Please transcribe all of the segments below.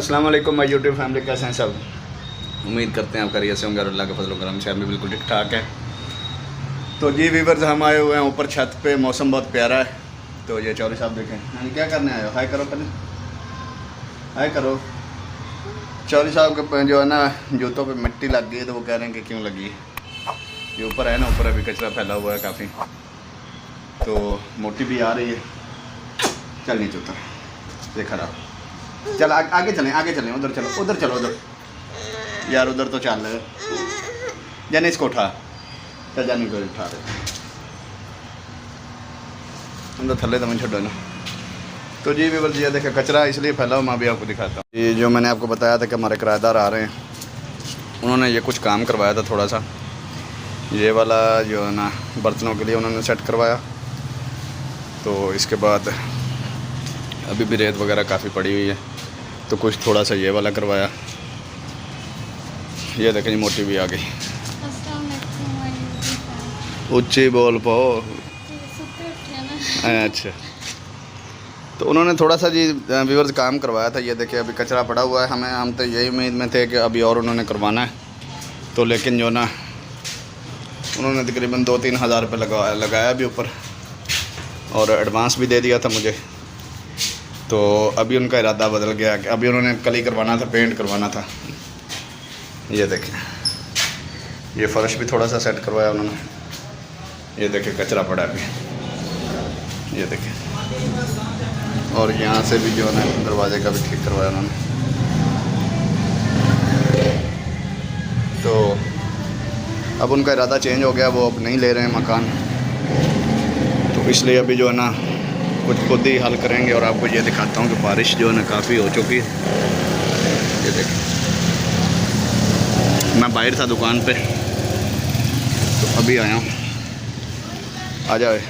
अस्सलाम वालेकुम my YouTube family, कैसे हैं सब। उम्मीद करते हैं आप खैरियत से होंगे और अल्लाह के फजल करम से हम भी बिल्कुल ठीक ठाक है। तो जी वीवर्स, हम आए हुए हैं ऊपर छत पे, मौसम बहुत प्यारा है। तो ये चौधरी साहब देखें, यानी क्या करने आए हो? हाय करो पहले, हाय करो। चौधरी साहब के जो है ना जूतों पे मिट्टी लग गई है, तो वो कह रहे हैं कि क्यों लगी है। ये ऊपर है ना, ऊपर अभी कचरा फैला हुआ है काफ़ी, तो मोटी भी आ रही है। चल नीचे उतर, देखा रहा। चल आगे चलें, उधर चलो उधर यार, उधर तो चल जाने, इसको उठा, चल जाने को उठा दे, हम तो थले तमें छोड़ो ना। तो जी भी जी देखे कचरा इसलिए फैला हुआ, मैं भी आपको दिखाता हूँ। ये जो मैंने आपको बताया था कि हमारे किराएदार आ रहे हैं, उन्होंने ये कुछ काम करवाया था थोड़ा सा, ये वाला जो है ना बर्तनों के लिए उन्होंने सेट करवाया। तो इसके बाद अभी भी रेत वगैरह काफ़ी पड़ी हुई है, तो कुछ थोड़ा सा ये वाला करवाया। ये देखें जी मोटी भी आ गई। ऊंची बोल पाओ। अच्छा, तो उन्होंने थोड़ा सा जी व्यूअर्स काम करवाया था। ये देखिए अभी कचरा पड़ा हुआ है, हम तो यही उम्मीद में थे कि अभी और उन्होंने करवाना है। तो लेकिन जो ना उन्होंने तकरीबन 2-3 हज़ार रुपये लगाया भी ऊपर, और एडवांस भी दे दिया था मुझे। तो अभी उनका इरादा बदल गया कि अभी उन्होंने कल ही करवाना था, पेंट करवाना था। ये देखें, ये फ़र्श भी थोड़ा सा सेट करवाया उन्होंने। ये देखें कचरा पड़ा है अभी, ये देखें। और यहाँ से भी जो है ना दरवाजे का भी ठीक करवाया उन्होंने। तो अब उनका इरादा चेंज हो गया, वो अब नहीं ले रहे हैं मकान, तो इसलिए अभी जो है ना कुछ खुद ही हल करेंगे। और आपको ये दिखाता हूँ कि बारिश जो है ना काफ़ी हो चुकी है। ये देखें, मैं बाहर था दुकान पे, तो अभी आया हूँ। आ जाए।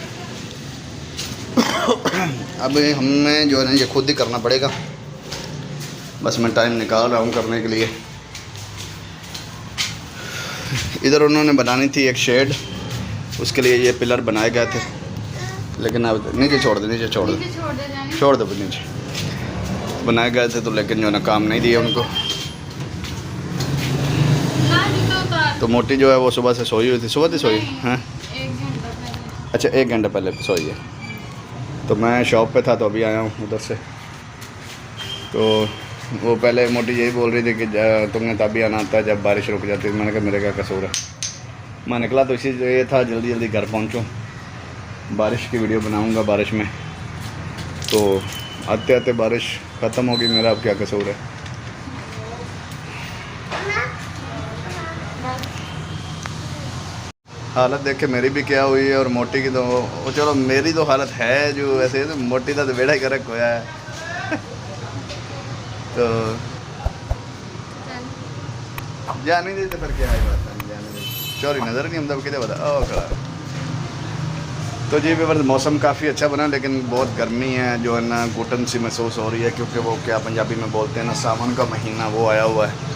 अब हमें जो है ना ये खुद ही करना पड़ेगा, बस मैं टाइम निकाल रहा हूँ करने के लिए। इधर उन्होंने बनानी थी एक शेड, उसके लिए ये पिलर बनाए गए थे, लेकिन अब नीचे छोड़ दे नीचे बनाए गए थे, तो लेकिन जो है ना काम नहीं दिया उनको। तो मोटी जो है वो सुबह से सोई हुई थी, सुबह से सोई हैं। अच्छा, 1 घंटा पहले सोई है। तो मैं शॉप पे था, तो अभी आया हूँ उधर से। तो वो पहले मोटी यही बोल रही थी कि तुमने तभी आना था जब बारिश रुक जाती है। मैंने कहा मेरे क्या कसूर है। मैं निकला तो इसी ये था जल्दी घर पहुँचूँ, बारिश की वीडियो बनाऊंगा बारिश में। तो आते आते बारिश ख़त्म होगी, मेरा अब क्या कसूर है। हालत देखे मेरी भी क्या हुई है, और मोटी की तो वो चलो मेरी तो हालत है जो वैसे, तो मोटी का तो बेड़ा ही करक होया है। तो जाने दे, तो फिर क्या है बात है, जाने दे। चोरी नज़र नहीं हम कितने बता ओ खड़ा। तो जी भी मौसम काफ़ी अच्छा बना, लेकिन बहुत गर्मी है जो है ना, घुटन सी महसूस हो रही है, क्योंकि वो क्या पंजाबी में बोलते हैं ना, सावन का महीना वो आया हुआ है।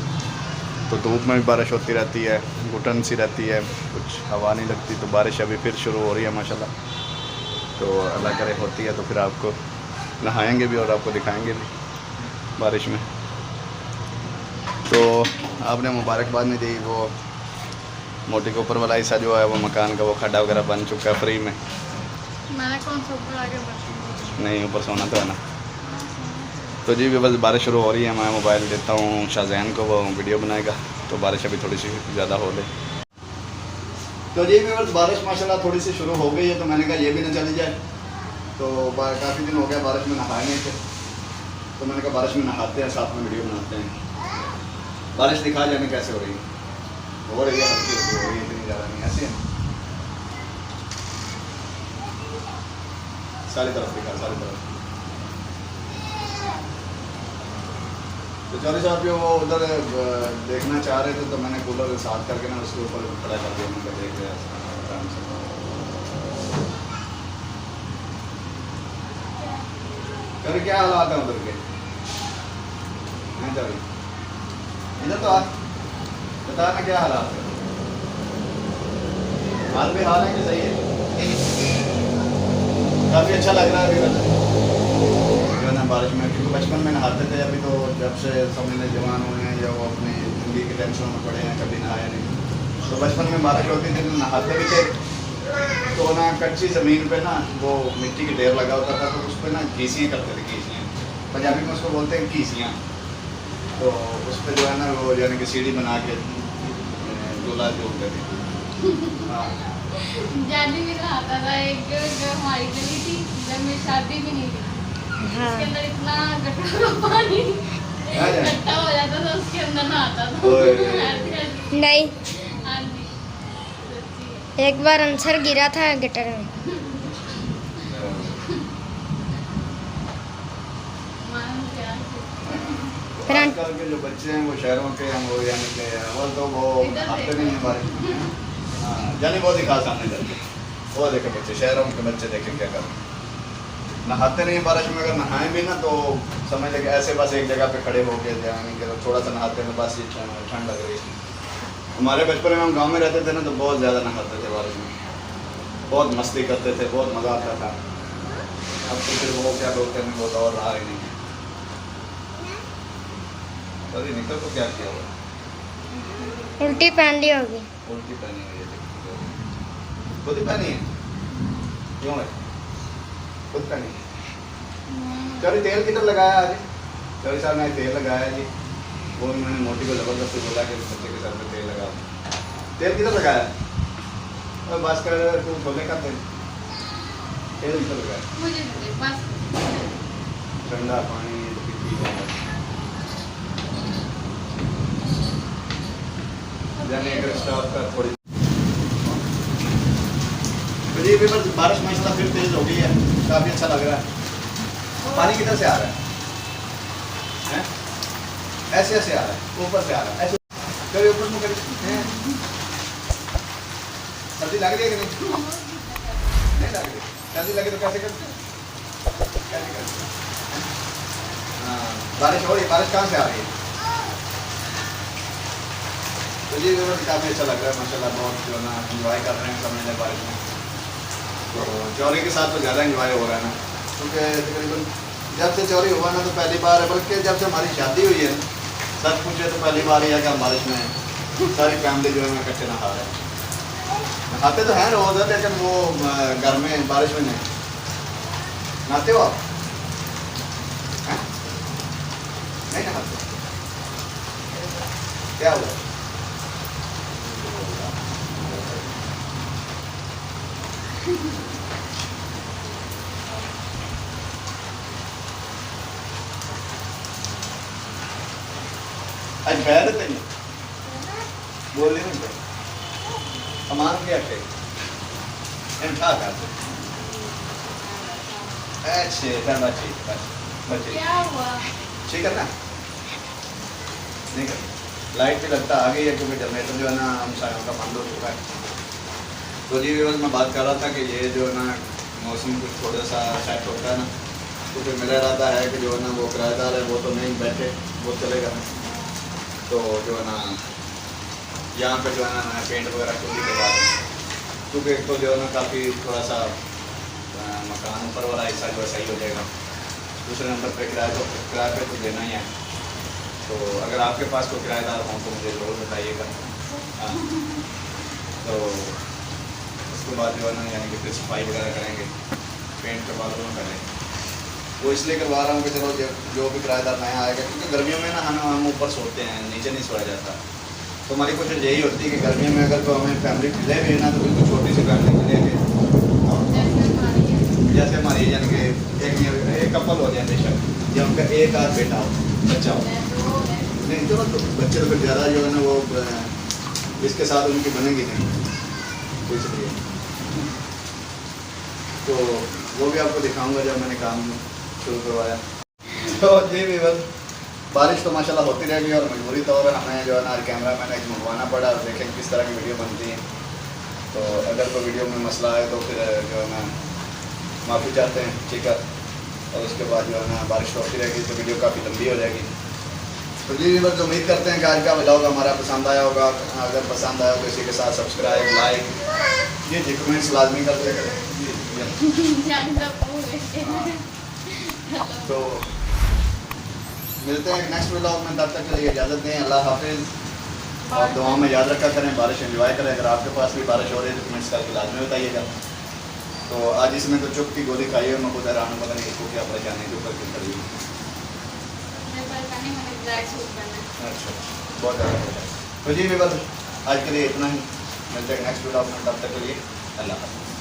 तो धूप में भी बारिश होती रहती है, घुटन सी रहती है, कुछ हवा नहीं लगती। तो बारिश अभी फिर शुरू हो रही है माशाल्लाह। तो अल्लाह करे होती है तो फिर आपको नहाएंगे भी और आपको दिखाएंगे भी बारिश में। तो आपने मुबारकबाद नहीं दी, वो मोटी के ऊपर वाला हिस्सा जो है वो मकान का, वो खड्डा वगैरह बन चुका है फ्री में। मैंने कौन सा ऊपर आगे बढ़ा? नहीं, ऊपर सोना तो है ना। तो जी भी बस बारिश शुरू हो रही है, मैं मोबाइल देता हूँ शाहजहान को, वो वीडियो बनाएगा। तो बारिश अभी थोड़ी सी ज़्यादा हो गई। तो जी भी बस बारिश माशाल्लाह थोड़ी सी शुरू हो गई है, तो मैंने कहा ये भी ना चली जाए। तो काफ़ी दिन हो गया बारिश में नहाए नहीं थे, तो मैंने कहा बारिश में नहाते हैं, साथ में वीडियो बनाते हैं। बारिश दिखा जाने कैसे हो रही है, हो रही है, हल्की हो रही है, इतनी ज़्यादा नहीं, ऐसे है। सारी तरफ दिखा, सारी तरफ। तो चौधरी साहब जो वो उधर देखना चाह रहे थे, तो मैंने कूलर साथ करके ना उसके ऊपर खड़ा कर दिया, उनका देख रहे आराम से। कभी क्या हालात है उधर के? चौधरी इधर तो आ बता ना क्या हालात है। हाल भी हाल है कि सही है? काफ़ी अच्छा लग रहा है अभी जो ना हैं बारिश में, क्योंकि बचपन में नहाते थे। अभी तो जब से समझ लें जवान हुए हैं या वो अपनी ज़िंदगी के टेंशन में पड़े हैं, कभी नहाए नहीं। तो बचपन में बारिश होती थी तो नहाते भी थे। तो ना कच्ची ज़मीन पे ना वो मिट्टी की ढेर लगा होता था, तो उस पर ना घीसियाँ करते थे, घीसियाँ पंजाबी में उसको बोलते हैं घीसियाँ। तो उस पर जो है ना वो यानी कि सीढ़ी बना के दूल्हा जोड़ते थे। हाँ जानी भी नहाता था। एक जो हमारी गली थी, जब मेरी शादी भी नहीं थी, हाँ उसके अंदर इतना गटर का पानी हाँ जी। इकट्ठा हो जाता था, उसके अंदर नहाता था। ओए। नहीं, हाँ जी, सच्ची। एक बार आंसर गिरा था गटर में। मालूम क्या फिर आजकल के जो बच्चे हैं वो शहरों के हैं, वो यानी कि अव्वल तो वो आते नहीं हैं बारिश में। हाँ यानी वो दिखा सामने करके वो देखे बच्चे, शहरों के बच्चे देखे क्या कर नहाते नहीं हैं बारिश में। अगर नहाएं भी ना तो समझ लेके ऐसे बस एक जगह पे खड़े होके यानी कि थोड़ा सा नहाते हैं, बस ये ठंड लग रही है। हमारे बचपन में हम गांव में रहते थे ना, तो बहुत ज़्यादा नहाते थे बारिश में, बहुत मस्ती करते थे, बहुत मज़ा आता था। अब तो फिर वो क्या बोलते हैं वो दौर रहा ही नहीं है। अरे निकल तो क्या किया हुआ, उल्टी पहन ली होगी। उल्टी पहनी हुई है, खुद ही पहनी है, क्यों है खुद पहनी है। चौरी तेल किधर लगाया आज? चौरी साहब ने तेल लगाया जी, वो मैंने मोटी को ज़बरदस्ती बोला कि बच्चे के सर पे तेल लगा। तेल किधर लगाया? और बात कर तू बोले का तेल किधर लगाया? मुझे नहीं, बस ठंडा पानी यानी अगर स्टॉप का थोड़ी तो ये भी बस बारिश माशाल्लाह फिर तेज हो गई है, काफ़ी अच्छा लग रहा है। पानी किधर से आ रहा है? ऐसे ऐसे आ रहा है, ऊपर से आ रहा है, ऐसे कभी ऊपर में कभी सर्दी लग रही है कि नहीं लग रही? सर्दी लगे तो कैसे करते? हाँ बारिश हो रही है, बारिश कहाँ से आ रही है? तो ये काफ़ी अच्छा लग रहा है माशाल्लाह, बहुत जो है ना इन्जॉय कर रहे हैं समझ लें बारिश में। तो चौरी के साथ तो ज़्यादा इन्जॉय हो रहा है ना, क्योंकि तकरीबन जब से चौरी हुआ ना तो पहली बार है, बल्कि जब से हमारी शादी हुई है सच पूछे तो पहली बार ही है कि हम बारिश में सारी फैमिली जो है ना इकट्ठे नहा रहे हैं। नहाते तो हैं रोज़, लेकिन वो घर में बारिश में नहीं नहाते हो आप? हैं? नहीं नहाते? क्या हुआ? आज बैठ नहीं बोल नहीं पे सामान क्या थे इन खा कर अच्छे ठंडा ठीक बच्चे क्या हुआ? ठीक है ना, नहीं कर लाइट भी लगता आ गई है क्योंकि जनरेटर जो है ना हम सायों का बंद हो चुका है। तो जी बस मैं बात कर रहा था कि ये जो है ना मौसम कुछ थोड़ा सा सेट होता है ना, तो फिर मेरा इरादा है कि जो है ना वो किराएदार है वो तो नहीं बैठे, वो चलेगा। तो जो है ना यहाँ पे जो है ना मैं पेंट वगैरह खुद ही करवा दूँ, क्योंकि एक तो जो है ना काफ़ी थोड़ा सा मकान ऊपर वाला हिस्सा जो है सही हो जाएगा। दूसरे नंबर पे किराए पे तो देना ही है। तो अगर आपके पास कोई किराएदार हों तो मुझे ज़रूर बताइएगा। हाँ तो उसके बाद जो है ना यानी कि फिर सफाई वगैरह करेंगे, पेंट करवा दूँगा पहले। वो इसलिए करवा रहा हूँ कि चलो जो भी किराएदार नया आएगा, क्योंकि गर्मियों में ना हम ऊपर सोते हैं, नीचे नहीं सोया जाता। तो हमारी कोशिश यही होती है कि गर्मियों में अगर तो हमें फैमिली मिले भी है ना तो बिल्कुल छोटी सी फैमिली मिलेगी, जैसे हमारी यानी कि एक कपल हो जाए बेशक, या उनका एक आध बेटा हो, बच्चा हो। नहीं चलो तो बच्चे तो फिर ज़्यादा जो है ना वो इसके साथ उनकी बनेगी नहीं, तो इसलिए तो वो भी आपको दिखाऊंगा जब मैंने काम शुरू करवाया। तो जी भी बस बारिश तो माशाल्लाह होती रहेगी और मजबूरी तौर हमें जो है ना कैमरा मैन एक मंगवाना पड़ा और देखें किस तरह की वीडियो बनती है। तो अगर कोई वीडियो में मसला है तो फिर जो है ना माफ़ी चाहते हैं, ठीक है। और उसके बाद जो है ना बारिश होती रहेगी तो वीडियो काफ़ी लंबी हो जाएगी। तो जी बस उम्मीद करते हैं कि आज का व्लॉग हमारा पसंद आया होगा। अगर पसंद आया तो इसी के साथ सब्सक्राइब लाइक ये जी कमेंट्स लाजमी करते करें। तो मिलते हैं नेक्स्ट व्लॉग में, तब तक के लिए इजाज़त दें। अल्लाह हाफिज़। और दुआ में याद रखा करें, बारिश एंजॉय करें। अगर आपके पास भी बारिश हो रही है तो कमेंट्स करके लाजमी बताइएगा। तो आज इसमें तो चुप की गोली खाई है, मैं खुद हैरान हूं, पता नहीं इसको क्या परेशानी जो करके खड़ी हुई। मेरे पास नहीं, मैंने ब्लैक सूट पहना है। अच्छा, बहुत ज़्यादा परेशान। तो जी वीवर, आज के लिए इतना ही। मिलते हैं नेक्स्ट व्लॉग में, तब तक के लिए अल्लाह हाफिज़।